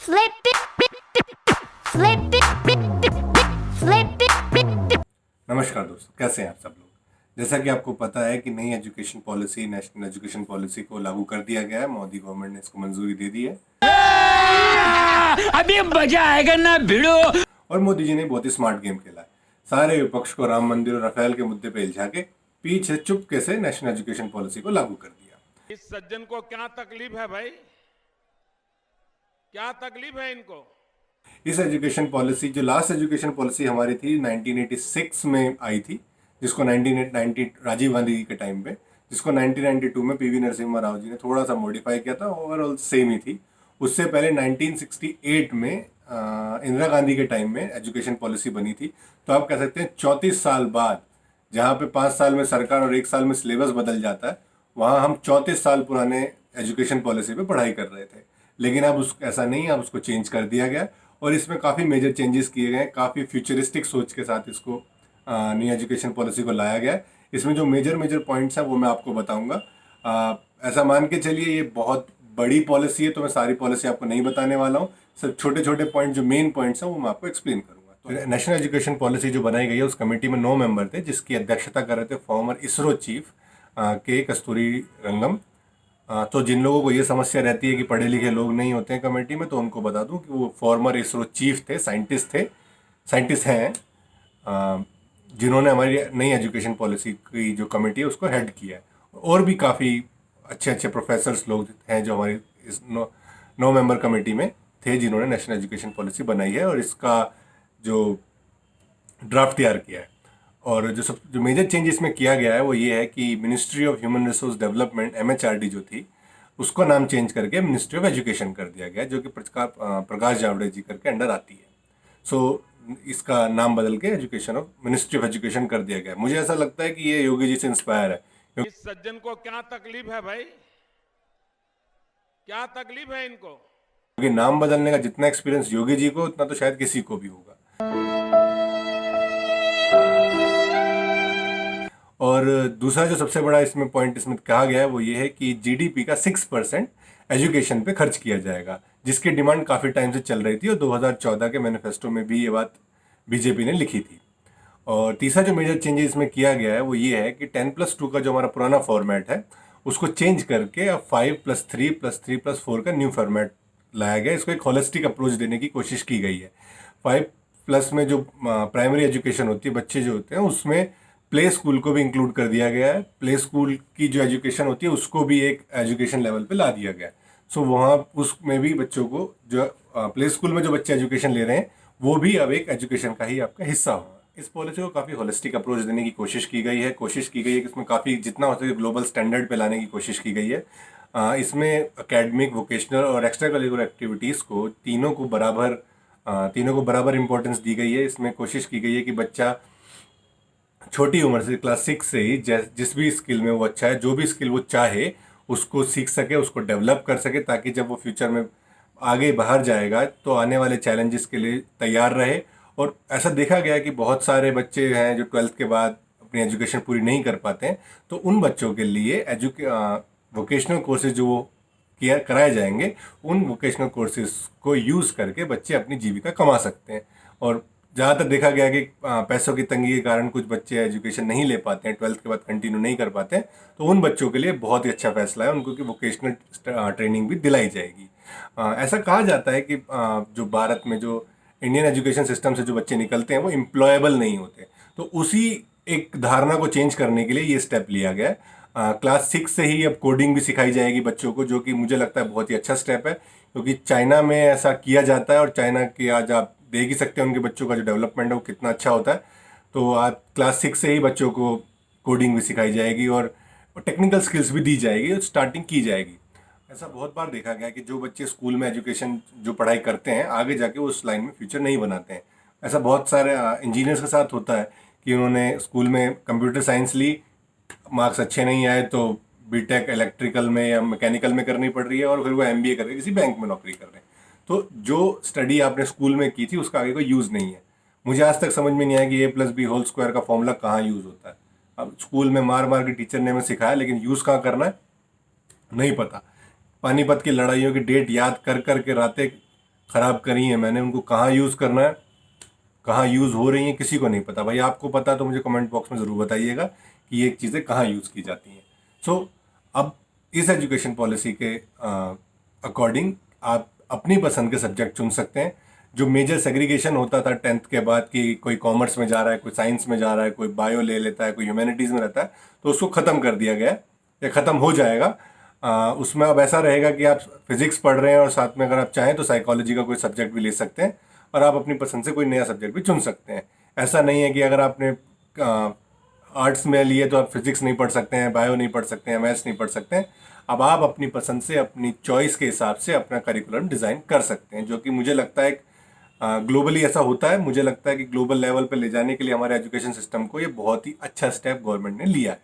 Slip it, slip it, slip it. नमस्कार दोस्तों, कैसे हैं आप सब लोग। जैसा कि आपको पता है कि नई education policy, national education policy को लागू कर दिया गया है। मोदी गवर्नमेंट ने इसको मंजूरी दे दी है। अभी मजा आएगा ना भिड़ो। और मोदी जी ने बहुत ही स्मार्ट गेम खेला है। सारे विपक्ष को राम मंदिर और राफेल के मुद्दे पे इल्झा के पीछे चुपके से नेशनल एजुकेशन पॉलिसी को लागू कर दिया। इस सज्जन को क्या तकलीफ है भाई? क्या तकलीफ है इनको? इस एजुकेशन पॉलिसी, जो लास्ट एजुकेशन पॉलिसी हमारी थी 1986 में आई थी, जिसको 1990 राजीव गांधी जी के टाइम पे, जिसको 1992 में पीवी नरसिम्हा राव जी ने थोड़ा सा मॉडिफाई किया था। ओवरऑल सेम ही थी। उससे पहले 1968 में इंदिरा गांधी के टाइम में एजुकेशन पॉलिसी बनी थी। तो आप कह सकते हैं 34 साल बाद, जहाँ पे 5 साल में सरकार और 1 साल में सिलेबस बदल जाता है, वहाँ हम 34 साल पुराने एजुकेशन पॉलिसी पे पढ़ाई कर रहे थे। लेकिन अब ऐसा नहीं है, अब उसको चेंज कर दिया गया और इसमें काफ़ी मेजर चेंजेस किए गए हैं। काफ़ी फ्यूचरिस्टिक सोच के साथ इसको न्यू एजुकेशन पॉलिसी को लाया गया है। इसमें जो मेजर पॉइंट्स हैं वो मैं आपको बताऊंगा। ऐसा मान के चलिए ये बहुत बड़ी पॉलिसी है, तो मैं सारी पॉलिसी आपको नहीं बताने वाला हूँ। सिर्फ छोटे छोटे पॉइंट, जो मेन पॉइंट्स हैं वो मैं आपको एक्सप्लेन करूँगा। तो नेशनल एजुकेशन पॉलिसी जो बनाई गई है, उस कमेटी में 9 मेंबर थे, जिसकी अध्यक्षता कर रहे थे फॉर्मर इसरो चीफ के कस्तूरी रंगम। तो जिन लोगों को ये समस्या रहती है कि पढ़े लिखे लोग नहीं होते हैं कमेटी में, तो उनको बता दूं कि वो फॉर्मर इसरो चीफ थे, साइंटिस्ट हैं, जिन्होंने हमारी नई एजुकेशन पॉलिसी की जो कमेटी है उसको हेड किया है। और भी काफ़ी अच्छे प्रोफेसर्स लोग हैं जो हमारी इस 9 मेंबर कमेटी में थे, जिन्होंने नेशनल एजुकेशन पॉलिसी बनाई है और इसका जो ड्राफ्ट तैयार किया है। और जो मेजर चेंज इसमें किया गया है वो ये है कि ministry of human resource development, MHRD जो थी, उसको नाम चेंज करके मिनिस्ट्री ऑफ एजुकेशन कर दिया गया, जो कि प्रकाश जावड़ेकर के अंडर आती है। सो इसका नाम बदल के मिनिस्ट्री ऑफ एजुकेशन कर दिया गया। मुझे ऐसा लगता है कि ये योगी जी से इंस्पायर है। इस सज्जन को क्या तकलीफ है भाई? क्या तकलीफ है इनको? क्योंकि नाम बदलने का जितना एक्सपीरियंस योगी जी को, उतना तो शायद किसी को भी होगा। और दूसरा जो सबसे बड़ा इसमें पॉइंट इसमें कहा गया है वो ये है कि GDP का 6% एजुकेशन पे खर्च किया जाएगा, जिसकी डिमांड काफ़ी टाइम से चल रही थी और 2014 के मैनिफेस्टो में भी ये बात बीजेपी ने लिखी थी। और तीसरा जो मेजर चेंजेस इसमें किया गया है वो ये है कि 10+2 का जो हमारा पुराना फॉर्मेट है उसको चेंज करके अब 5+3+3+4 का न्यू फॉर्मेट लाया गया। इसको एक होलिस्टिक अप्रोच देने की कोशिश की गई है। 5+ में जो प्राइमरी एजुकेशन होती है, बच्चे जो होते हैं, उसमें प्ले स्कूल को भी इंक्लूड कर दिया गया है। प्ले स्कूल की जो एजुकेशन होती है उसको भी एक एजुकेशन लेवल पे ला दिया गया है। सो वहाँ उसमें भी बच्चों को, जो प्ले स्कूल में जो बच्चे एजुकेशन ले रहे हैं, वो भी अब एक एजुकेशन का ही आपका हिस्सा होगा। इस पॉलिसी को काफ़ी होलिस्टिक अप्रोच देने की कोशिश की गई है कि इसमें काफ़ी जितना हो सके ग्लोबल स्टैंडर्ड पे लाने की कोशिश की गई है। इसमें एकेडमिक, वोकेशनल और एक्स्ट्रा करिकुलर एक्टिविटीज़ को तीनों को बराबर इंपॉर्टेंस दी गई है। इसमें कोशिश की गई है कि बच्चा छोटी उम्र से, क्लास 6 से ही जिस भी स्किल में वो अच्छा है, जो भी स्किल वो चाहे उसको सीख सके, उसको डेवलप कर सके, ताकि जब वो फ्यूचर में आगे बाहर जाएगा तो आने वाले चैलेंजेस के लिए तैयार रहे। और ऐसा देखा गया कि बहुत सारे बच्चे हैं जो 12th के बाद अपनी एजुकेशन पूरी नहीं कर पाते हैं, तो उन बच्चों के लिए वोकेशनल कोर्सेज जो वो कराए जाएंगे, उन वोकेशनल कोर्सेज को यूज़ करके बच्चे अपनी जीविका कमा सकते हैं। और ज़्यादातर देखा गया कि पैसों की तंगी के कारण कुछ बच्चे एजुकेशन नहीं ले पाते हैं, 12th के बाद कंटिन्यू नहीं कर पाते हैं, तो उन बच्चों के लिए बहुत ही अच्छा फैसला है, उनको कि वोकेशनल ट्रेनिंग भी दिलाई जाएगी। ऐसा कहा जाता है कि जो भारत में जो इंडियन एजुकेशन सिस्टम से जो बच्चे निकलते हैं वो एम्प्लॉयबल नहीं होते, तो उसी एक धारणा को चेंज करने के लिए ये स्टेप लिया गया है। क्लास 6 से ही अब कोडिंग भी सिखाई जाएगी बच्चों को, जो कि मुझे लगता है बहुत ही अच्छा स्टेप है, क्योंकि चाइना में ऐसा किया जाता है और चाइना के आज आप देख ही सकते हैं उनके बच्चों का जो डेवलपमेंट है वो कितना अच्छा होता है। तो आप क्लास 6 से ही बच्चों को कोडिंग भी सिखाई जाएगी और टेक्निकल स्किल्स भी दी जाएगी और स्टार्टिंग की जाएगी। ऐसा बहुत बार देखा गया कि जो बच्चे स्कूल में एजुकेशन जो पढ़ाई करते हैं, आगे जाके वो उस लाइन में फ्यूचर नहीं बनाते हैं। ऐसा बहुत सारे इंजीनियर्स के साथ होता है कि उन्होंने स्कूल में कंप्यूटर साइंस ली, मार्क्स अच्छे नहीं आए तो बीटेक इलेक्ट्रिकल में या मैकेनिकल में करनी पड़ रही है और फिर वो MBA करके किसी बैंक में नौकरी कर रहे हैं। तो जो स्टडी आपने स्कूल में की थी उसका आगे कोई यूज़ नहीं है। मुझे आज तक समझ में नहीं आया कि A+B² का फॉर्मूला कहाँ यूज़ होता है। अब स्कूल में मार के टीचर ने हमें सिखाया, लेकिन यूज़ कहाँ करना है नहीं पता। पानीपत की लड़ाइयों की डेट याद कर कर के रातें ख़राब करी हैं मैंने, उनको कहाँ यूज़ करना है, कहाँ यूज़ हो रही हैं, किसी को नहीं पता। भाई आपको पता तो मुझे कमेंट बॉक्स में ज़रूर बताइएगा कि ये चीज़ें कहाँ यूज़ की जाती हैं। सो अब इस एजुकेशन पॉलिसी के अकॉर्डिंग आप अपनी पसंद के सब्जेक्ट चुन सकते हैं। जो मेजर सेग्रीगेशन होता था 10th के बाद कि कोई कॉमर्स में जा रहा है, कोई साइंस में जा रहा है, कोई बायो ले लेता है, कोई ह्यूमैनिटीज़ में रहता है, तो उसको ख़त्म कर दिया गया है या ख़त्म हो जाएगा। उसमें अब ऐसा रहेगा कि आप फिज़िक्स पढ़ रहे हैं और साथ में अगर आप चाहें तो साइकोलॉजी का कोई सब्जेक्ट भी ले सकते हैं और आप अपनी पसंद से कोई नया सब्जेक्ट भी चुन सकते हैं। ऐसा नहीं है कि अगर आपने आर्ट्स में लिए तो आप फिज़िक्स नहीं पढ़ सकते हैं, बायो नहीं पढ़ सकते हैं, मैथ्स नहीं पढ़ सकते हैं। अब आप अपनी पसंद से, अपनी चॉइस के हिसाब से अपना करिकुलम डिज़ाइन कर सकते हैं, जो कि मुझे लगता है ग्लोबली ऐसा होता है। मुझे लगता है कि ग्लोबल लेवल पे ले जाने के लिए हमारे एजुकेशन सिस्टम को ये बहुत ही अच्छा स्टेप गवर्नमेंट ने लिया है।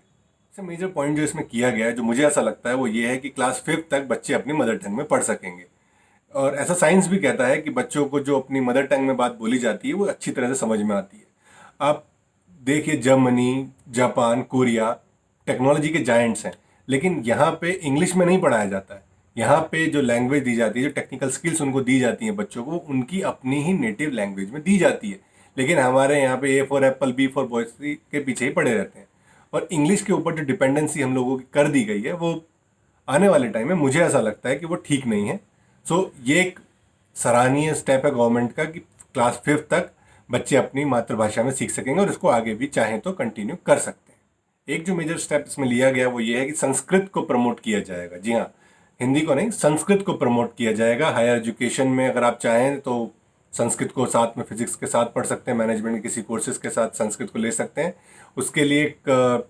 सबसे मेजर पॉइंट जो इसमें किया गया है, जो मुझे ऐसा लगता है, वो ये है कि क्लास 5th तक बच्चे अपनी मदर टंग में पढ़ सकेंगे। और ऐसा साइंस भी कहता है कि बच्चों को जो अपनी मदर टंग में बात बोली जाती है वो अच्छी तरह से समझ में आती है। आप देखिए जर्मनी, जापान, कोरिया टेक्नोलॉजी के जायंट्स हैं, लेकिन यहाँ पे इंग्लिश में नहीं पढ़ाया जाता है। यहाँ पे जो लैंग्वेज दी जाती है, जो टेक्निकल स्किल्स उनको दी जाती हैं बच्चों को, उनकी अपनी ही नेटिव लैंग्वेज में दी जाती है। लेकिन हमारे यहाँ पे A for Apple, B for boy के पीछे ही पड़े रहते हैं। और इंग्लिश के ऊपर जो डिपेंडेंसी हम लोगों की कर दी गई है, वो आने वाले टाइम में मुझे ऐसा लगता है कि वो ठीक नहीं है। सो ये एक सराहनीय स्टेप है गवर्नमेंट का कि क्लास 5th तक बच्चे अपनी मातृभाषा में सीख सकेंगे और इसको आगे भी चाहें तो कंटिन्यू कर सकते हैं। एक जो मेजर स्टेप इसमें लिया गया वो ये है कि संस्कृत को प्रमोट किया जाएगा। जी हाँ, हिंदी को नहीं, संस्कृत को प्रमोट किया जाएगा हायर एजुकेशन में। अगर आप चाहें तो संस्कृत को साथ में फिजिक्स के साथ पढ़ सकते हैं, मैनेजमेंट के किसी कोर्सेज के साथ संस्कृत को ले सकते हैं। उसके लिए एक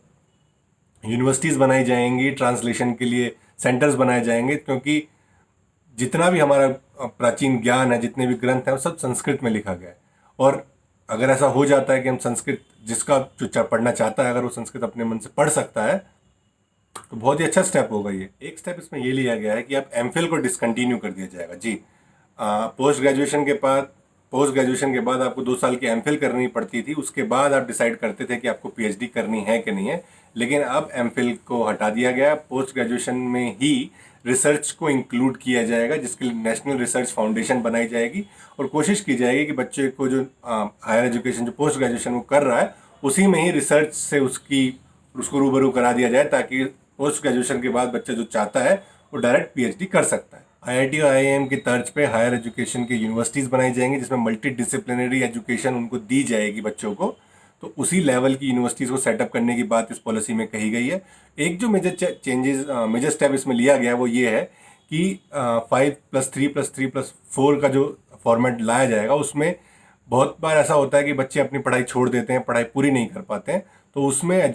यूनिवर्सिटीज़ बनाई जाएंगी, ट्रांसलेशन के लिए सेंटर्स बनाए जाएंगे, क्योंकि जितना भी हमारा प्राचीन ज्ञान है, जितने भी ग्रंथ हैं, वो सब संस्कृत में लिखा गया है। और अगर ऐसा हो जाता है कि हम संस्कृत, जिसका जो पढ़ना चाहता है, अगर वो संस्कृत अपने मन से पढ़ सकता है, तो बहुत ही अच्छा स्टेप होगा ये। एक स्टेप इसमें ये लिया गया है कि अब एमफिल को डिसकंटिन्यू कर दिया जाएगा। जी, पोस्ट ग्रेजुएशन के बाद आपको 2 साल की एमफिल करनी पड़ती थी, उसके बाद आप डिसाइड करते थे कि आपको पीएचडी करनी है कि नहीं है। लेकिन अब एमफिल को हटा दिया गया। पोस्ट ग्रेजुएशन में ही रिसर्च को इंक्लूड किया जाएगा, जिसके लिए नेशनल रिसर्च फाउंडेशन बनाई जाएगी और कोशिश की जाएगी कि बच्चे को जो हायर एजुकेशन, जो पोस्ट ग्रेजुएशन वो कर रहा है, उसी में ही रिसर्च से उसको रूबरू करा दिया जाए, ताकि पोस्ट ग्रेजुएशन के बाद बच्चा जो चाहता है वो डायरेक्ट पीएचडी कर सकता है। आईआईटी और आईआईएम की तर्ज पे हायर एजुकेशन की यूनिवर्सिटीज़ बनाई जाएंगी, जिसमें मल्टी डिसिप्लिनरी एजुकेशन उनको दी जाएगी बच्चों को। तो उसी लेवल की यूनिवर्सिटीज़ को सेटअप करने की बात इस पॉलिसी में कही गई है। एक जो मेजर स्टेप इसमें लिया गया वो ये है कि 5+3+3+4 का जो फॉर्मेट लाया जाएगा, उसमें बहुत बार ऐसा होता है कि बच्चे अपनी पढ़ाई छोड़ देते हैं, पढ़ाई पूरी नहीं कर पाते हैं। तो उसमें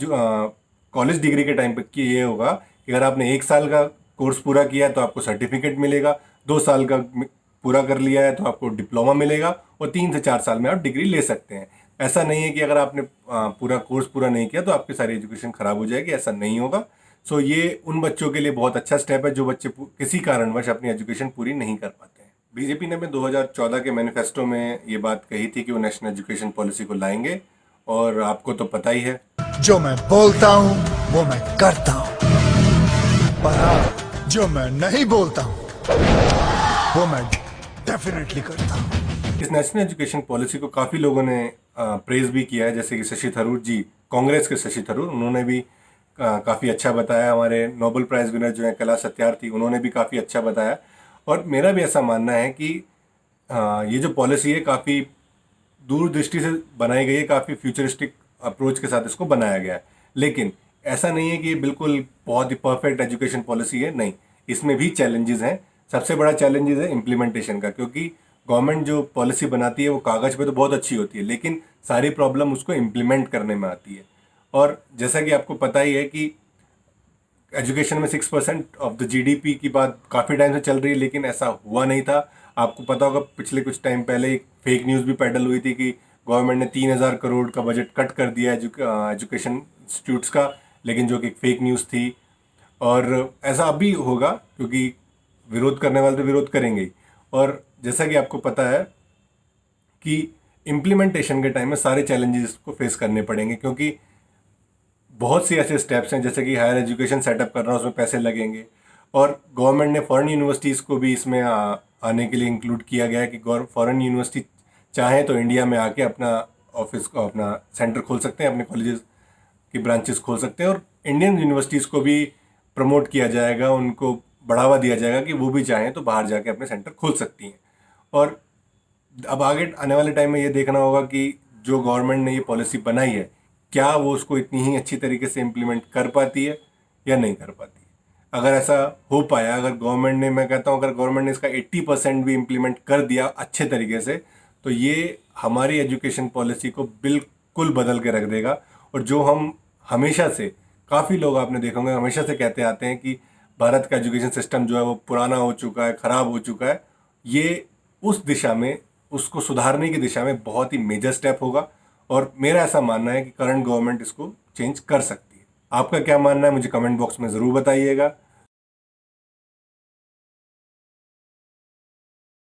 कॉलेज डिग्री के टाइम पर ये होगा कि अगर आपने 1 साल का कोर्स पूरा किया है तो आपको सर्टिफिकेट मिलेगा, 2 साल का पूरा कर लिया है तो आपको डिप्लोमा मिलेगा, और 3 से 4 साल में आप डिग्री ले सकते हैं। ऐसा नहीं है कि अगर आपने पूरा कोर्स पूरा नहीं किया तो आपकी सारी एजुकेशन खराब हो जाएगी, ऐसा नहीं होगा। सो ये उन बच्चों के लिए बहुत अच्छा स्टेप है जो बच्चे किसी कारणवश अपनी एजुकेशन पूरी नहीं कर पाते हैं। बीजेपी ने भी 2014 के मैनिफेस्टो में ये बात कही थी कि वो नेशनल एजुकेशन पॉलिसी को लाएंगे, और आपको तो पता ही है, जो मैं बोलता हूँ वो मैं करता हूँ, पर हाँ, जो मैं नहीं बोलता हूँ वो मैं डेफिनेटली करता हूँ। इस नेशनल एजुकेशन पॉलिसी को काफ़ी लोगों ने प्रेज भी किया है, जैसे कि शशि थरूर जी, कांग्रेस के शशि थरूर, उन्होंने भी काफ़ी अच्छा बताया। हमारे नोबेल प्राइज़ विनर जो हैं कैलाश सत्यार्थी, उन्होंने भी काफ़ी अच्छा बताया। और मेरा भी ऐसा मानना है कि ये जो पॉलिसी है काफ़ी दूरदृष्टि से बनाई गई है, काफ़ी फ्यूचरिस्टिक अप्रोच के साथ इसको बनाया गया है। लेकिन ऐसा नहीं है कि ये बिल्कुल बहुत ही परफेक्ट एजुकेशन पॉलिसी है, नहीं, इसमें भी चैलेंजेस हैं। सबसे बड़ा चैलेंजेस है इम्प्लीमेंटेशन का, क्योंकि गवर्नमेंट जो पॉलिसी बनाती है वो कागज़ पे तो बहुत अच्छी होती है, लेकिन सारी प्रॉब्लम उसको इम्प्लीमेंट करने में आती है। और जैसा कि आपको पता ही है कि एजुकेशन में 6% ऑफ द जीडीपी की बात काफ़ी टाइम से चल रही है, लेकिन ऐसा हुआ नहीं था। आपको पता होगा पिछले कुछ टाइम पहले एक फेक न्यूज़ भी पैडल हुई थी कि गवर्नमेंट ने 3000 करोड़ का बजट कट कर दिया एजुकेशन इंस्टीट्यूट्स का, लेकिन जो कि फेक न्यूज़ थी। और ऐसा अभी होगा, क्योंकि विरोध करने वाले तो विरोध करेंगे ही। और जैसा कि आपको पता है कि इम्प्लीमेंटेशन के टाइम में सारे चैलेंजेस को फेस करने पड़ेंगे, क्योंकि बहुत सी ऐसे स्टेप्स हैं, जैसे कि हायर एजुकेशन सेटअप करना, उसमें पैसे लगेंगे। और गवर्नमेंट ने फॉरेन यूनिवर्सिटीज़ को भी इसमें आने के लिए इंक्लूड किया गया है कि फॉरेन यूनिवर्सिटी चाहें तो इंडिया में आके अपना ऑफिस को अपना सेंटर खोल सकते हैं, अपने कॉलेजेस की ब्रांचेस खोल सकते हैं, और इंडियन यूनिवर्सिटीज़ को भी प्रमोट किया जाएगा, उनको बढ़ावा दिया जाएगा कि वो भी चाहें तो बाहर जाके अपने सेंटर खोल सकती हैं। और अब आगे आने वाले टाइम में ये देखना होगा कि जो गवर्नमेंट ने ये पॉलिसी बनाई है क्या वो उसको इतनी ही अच्छी तरीके से इम्प्लीमेंट कर पाती है या नहीं कर पाती है। अगर ऐसा हो पाया, अगर गवर्नमेंट ने, मैं कहता हूँ अगर गवर्नमेंट ने इसका 80% भी इम्प्लीमेंट कर दिया अच्छे तरीके से, तो ये हमारी एजुकेशन पॉलिसी को बिल्कुल बदल के रख देगा। और जो हम हमेशा से, काफ़ी लोग आपने देखा होंगे हमेशा से कहते आते हैं कि भारत का एजुकेशन सिस्टम जो है वो पुराना हो चुका है, ख़राब हो चुका है, ये उस दिशा में, उसको सुधारने की दिशा में बहुत ही मेजर स्टेप होगा। और मेरा ऐसा मानना है कि करंट गवर्नमेंट इसको चेंज कर सकती है। आपका क्या मानना है मुझे कमेंट बॉक्स में ज़रूर बताइएगा।